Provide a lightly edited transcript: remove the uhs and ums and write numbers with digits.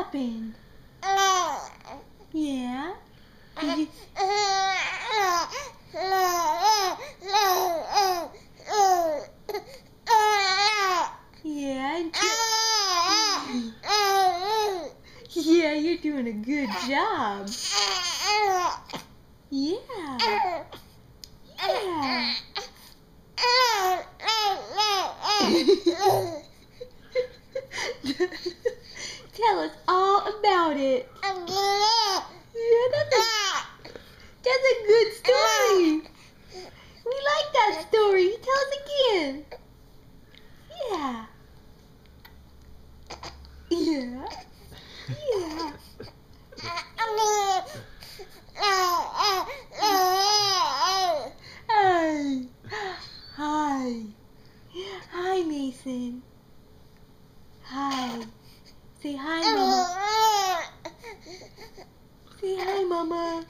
happened? Yeah? Did you... Yeah, yeah, you're doing a good job. Yeah. Yeah. Tell us all about it. Yeah, that's a good story. We like that story. Tell us again. Yeah. Yeah. Yeah. Hi. Hi. Hi, Mason. Hi. Say hi, Mama. Say hi, Mama.